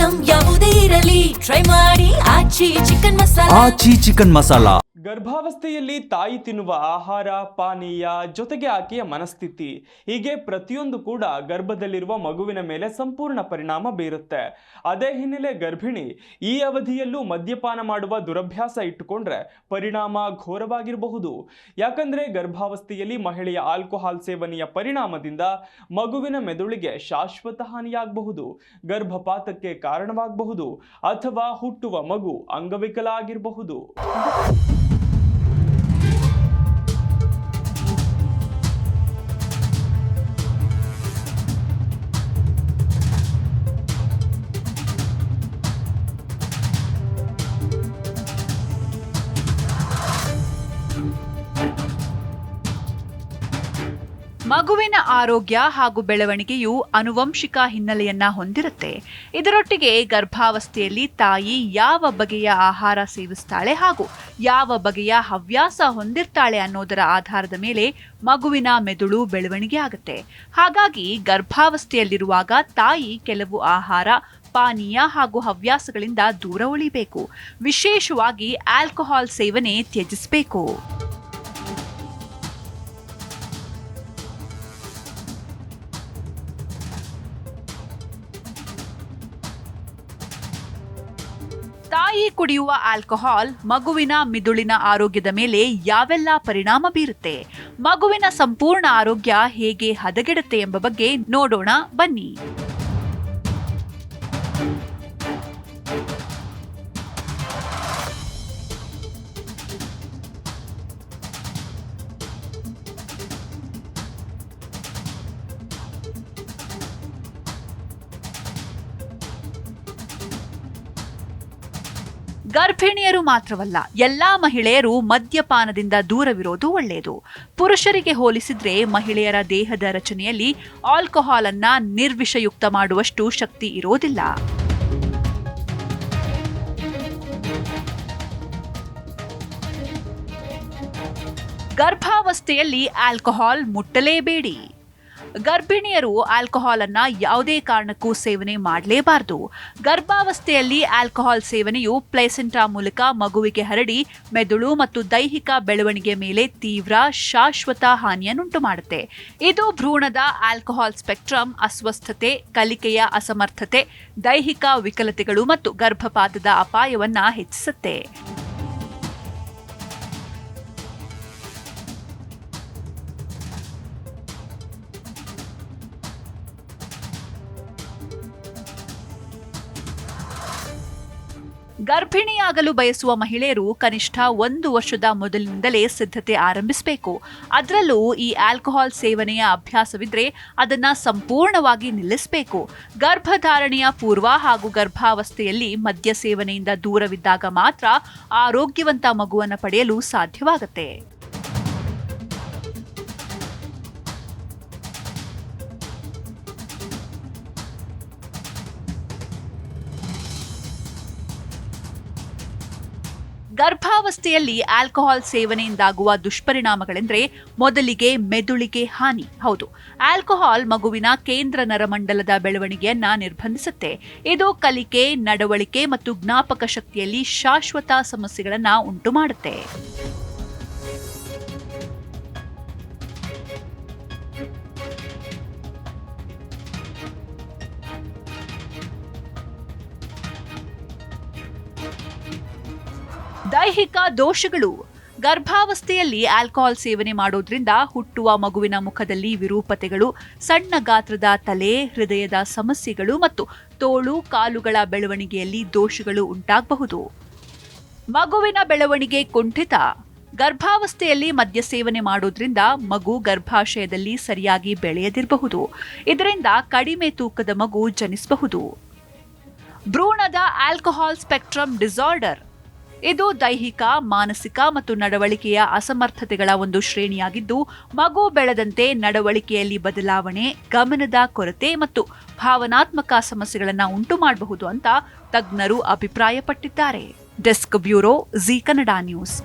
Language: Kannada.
ಐಟಂ ಯಾವುದೇ ಇರಲಿ ಟ್ರೈ ಮಾಡಿ ಆಚಿ ಚಿಕನ್ ಮಸಾಲಾ. ಆಚಿ ಚಿಕನ್ ಮಸಾಲಾ. ಗರ್ಭಾವಸ್ಥೆಯಲ್ಲಿ ತಾಯಿ ತಿನ್ನುವ ಆಹಾರ, ಪಾನೀಯ, ಜೊತೆಗೆ ಆಕೆಯ ಮನಸ್ಥಿತಿ, ಹೀಗೆ ಪ್ರತಿಯೊಂದು ಕೂಡ ಗರ್ಭದಲ್ಲಿರುವ ಮಗುವಿನ ಮೇಲೆ ಸಂಪೂರ್ಣ ಪರಿಣಾಮ ಬೀರುತ್ತೆ. ಅದೇ ಹಿನ್ನೆಲೆ ಗರ್ಭಿಣಿ ಈ ಅವಧಿಯಲ್ಲೂ ಮದ್ಯಪಾನ ಮಾಡುವ ದುರಭ್ಯಾಸ ಇಟ್ಟುಕೊಂಡ್ರೆ ಪರಿಣಾಮ ಘೋರವಾಗಿರಬಹುದು. ಯಾಕಂದ್ರೆ ಗರ್ಭಾವಸ್ಥೆಯಲ್ಲಿ ಮಹಿಳೆಯ ಆಲ್ಕೋಹಾಲ್ ಸೇವನೆಯ ಪರಿಣಾಮದಿಂದ ಮಗುವಿನ ಮೆದುಳಿಗೆ ಶಾಶ್ವತ ಹಾನಿಯಾಗಬಹುದು, ಗರ್ಭಪಾತಕ್ಕೆ ಕಾರಣವಾಗಬಹುದು, ಅಥವಾ ಹುಟ್ಟುವ ಮಗು ಅಂಗವಿಕಲ ಆಗಿರಬಹುದು. ಮಗುವಿನ ಆರೋಗ್ಯ ಹಾಗೂ ಬೆಳವಣಿಗೆಯು ಆನುವಂಶಿಕ ಹಿನ್ನೆಲೆಯನ್ನ ಹೊಂದಿರುತ್ತೆ. ಇದರೊಟ್ಟಿಗೆ ಗರ್ಭಾವಸ್ಥೆಯಲ್ಲಿ ತಾಯಿ ಯಾವ ಬಗೆಯ ಆಹಾರ ಸೇವಿಸ್ತಾಳೆ ಹಾಗೂ ಯಾವ ಬಗೆಯ ಹವ್ಯಾಸ ಹೊಂದಿರ್ತಾಳೆ ಅನ್ನೋದರ ಆಧಾರದ ಮೇಲೆ ಮಗುವಿನ ಮೆದುಳು ಬೆಳವಣಿಗೆ ಆಗುತ್ತೆ. ಹಾಗಾಗಿ ಗರ್ಭಾವಸ್ಥೆಯಲ್ಲಿರುವಾಗ ತಾಯಿ ಕೆಲವು ಆಹಾರ, ಪಾನೀಯ ಹಾಗೂ ಹವ್ಯಾಸಗಳಿಂದ ದೂರ ಉಳಿಬೇಕು. ವಿಶೇಷವಾಗಿ ಆಲ್ಕೋಹಾಲ್ ಸೇವನೆ ತ್ಯಜಿಸಬೇಕು. ತಾಯಿ ಕುಡಿಯುವ ಆಲ್ಕೋಹಾಲ್ ಮಗುವಿನ ಮಿದುಳಿನ ಆರೋಗ್ಯದ ಮೇಲೆ ಯಾವೆಲ್ಲ ಪರಿಣಾಮ ಬೀರುತ್ತೆ, ಮಗುವಿನ ಸಂಪೂರ್ಣ ಆರೋಗ್ಯ ಹೇಗೆ ಹದಗೆಡುತ್ತೆ ಎಂಬ ಬಗ್ಗೆ ನೋಡೋಣ ಬನ್ನಿ. ಗರ್ಭಿಣಿಯರು ಮಾತ್ರವಲ್ಲ, ಎಲ್ಲಾ ಮಹಿಳೆಯರು ಮದ್ಯಪಾನದಿಂದ ದೂರವಿರೋದು ಒಳ್ಳೆಯದು. ಪುರುಷರಿಗೆ ಹೋಲಿಸಿದ್ರೆ ಮಹಿಳೆಯರ ದೇಹದ ರಚನೆಯಲ್ಲಿ ಆಲ್ಕೋಹಾಲ್ ಅನ್ನ ನಿರ್ವಿಷಯುಕ್ತ ಮಾಡುವಷ್ಟು ಶಕ್ತಿ ಇರೋದಿಲ್ಲ. ಗರ್ಭಾವಸ್ಥೆಯಲ್ಲಿ ಆಲ್ಕೋಹಾಲ್ ಮುಟ್ಟಲೇಬೇಡಿ. ಗರ್ಭಿಣಿಯರು ಆಲ್ಕೋಹಾಲ್ ಅನ್ನ ಯಾವುದೇ ಕಾರಣಕ್ಕೂ ಸೇವನೆ ಮಾಡಲೇಬಾರದು. ಗರ್ಭಾವಸ್ಥೆಯಲ್ಲಿ ಆಲ್ಕೋಹಾಲ್ ಸೇವನೆಯು ಪ್ಲೇಸೆಂಟಾ ಮೂಲಕ ಮಗುವಿಗೆ ಹರಡಿ ಮೆದುಳು ಮತ್ತು ದೈಹಿಕ ಬೆಳವಣಿಗೆ ಮೇಲೆ ತೀವ್ರ ಶಾಶ್ವತ ಹಾನಿಯನ್ನುಂಟು ಮಾಡುತ್ತೆ. ಇದು ಭ್ರೂಣದ ಆಲ್ಕೋಹಾಲ್ ಸ್ಪೆಕ್ಟ್ರಮ್, ಅಸ್ವಸ್ಥತೆ, ಕಲಿಕೆಯ ಅಸಮರ್ಥತೆ, ದೈಹಿಕ ವಿಕಲತೆಗಳು ಮತ್ತು ಗರ್ಭಪಾತದ ಅಪಾಯವನ್ನ ಹೆಚ್ಚಿಸುತ್ತೆ. ಗರ್ಭಿಣಿಯಾಗಲು ಬಯಸುವ ಮಹಿಳೆಯರು ಕನಿಷ್ಠ 1 ವರ್ಷದ ಮೊದಲಿನಿಂದಲೇ ಸಿದ್ಧತೆ ಆರಂಭಿಸಬೇಕು. ಅದರಲ್ಲೂ ಈ ಆಲ್ಕೋಹಾಲ್ ಸೇವನೆಯ ಅಭ್ಯಾಸವಿದ್ರೆ ಅದನ್ನ ಸಂಪೂರ್ಣವಾಗಿ ನಿಲ್ಲಿಸಬೇಕು. ಗರ್ಭಧಾರಣೆಯ ಪೂರ್ವ ಹಾಗೂ ಗರ್ಭಾವಸ್ಥೆಯಲ್ಲಿ ಮದ್ಯ ಸೇವನೆಯಿಂದ ದೂರವಿದ್ದಾಗ ಮಾತ್ರ ಆರೋಗ್ಯವಂತ ಮಗುವನ್ನು ಪಡೆಯಲು ಸಾಧ್ಯವಾಗುತ್ತೆ. ಗರ್ಭಾವಸ್ಥೆಯಲ್ಲಿ ಆಲ್ಕೋಹಾಲ್ ಸೇವನೆಯಿಂದಾಗುವ ದುಷ್ಪರಿಣಾಮಗಳೆಂದರೆ ಮೊದಲಿಗೆ ಮೆದುಳಿಗೆ ಹಾನಿ. ಹೌದು, ಆಲ್ಕೋಹಾಲ್ ಮಗುವಿನ ಕೇಂದ್ರ ನರಮಂಡಲದ ಬೆಳವಣಿಗೆಯನ್ನ ನಿರ್ಬಂಧಿಸುತ್ತೆ. ಇದು ಕಲಿಕೆ, ನಡವಳಿಕೆ ಮತ್ತು ಜ್ಞಾಪಕ ಶಕ್ತಿಯಲ್ಲಿ ಶಾಶ್ವತ ಸಮಸ್ಯೆಗಳನ್ನು ಉಂಟು ಮಾಡುತ್ತೆ. ದೈಹಿಕ ದೋಷಗಳು. ಗರ್ಭಾವಸ್ಥೆಯಲ್ಲಿ ಆಲ್ಕೋಹಾಲ್ ಸೇವನೆ ಮಾಡೋದ್ರಿಂದ ಹುಟ್ಟುವ ಮಗುವಿನ ಮುಖದಲ್ಲಿ ವಿರೂಪತೆಗಳು, ಸಣ್ಣ ಗಾತ್ರದ ತಲೆ, ಹೃದಯದ ಸಮಸ್ಯೆಗಳು ಮತ್ತು ತೋಳು, ಕಾಲುಗಳ ಬೆಳವಣಿಗೆಯಲ್ಲಿ ದೋಷಗಳು ಉಂಟಾಗಬಹುದು. ಮಗುವಿನ ಬೆಳವಣಿಗೆ ಕುಂಠಿತ. ಗರ್ಭಾವಸ್ಥೆಯಲ್ಲಿ ಮದ್ಯ ಸೇವನೆ ಮಾಡೋದ್ರಿಂದ ಮಗು ಗರ್ಭಾಶಯದಲ್ಲಿ ಸರಿಯಾಗಿ ಬೆಳೆಯದಿರಬಹುದು. ಇದರಿಂದ ಕಡಿಮೆ ತೂಕದ ಮಗು ಜನಿಸಬಹುದು. ಭ್ರೂಣದ ಆಲ್ಕೋಹಾಲ್ ಸ್ಪೆಕ್ಟ್ರಮ್ ಡಿಸಾರ್ಡರ್. ಇದು ದೈಹಿಕ, ಮಾನಸಿಕ ಮತ್ತು ನಡವಳಿಕೆಯ ಅಸಮರ್ಥತೆಗಳ ಒಂದು ಶ್ರೇಣಿಯಾಗಿದ್ದು, ಮಗು ಬೆಳೆದಂತೆ ನಡವಳಿಕೆಯಲ್ಲಿ ಬದಲಾವಣೆ, ಗಮನದ ಕೊರತೆ ಮತ್ತು ಭಾವನಾತ್ಮಕ ಸಮಸ್ಯೆಗಳನ್ನು ಉಂಟು ಮಾಡಬಹುದು ಅಂತ ತಜ್ಞರು ಅಭಿಪ್ರಾಯಪಟ್ಟಿದ್ದಾರೆ. Desk bureau, G Kannada news.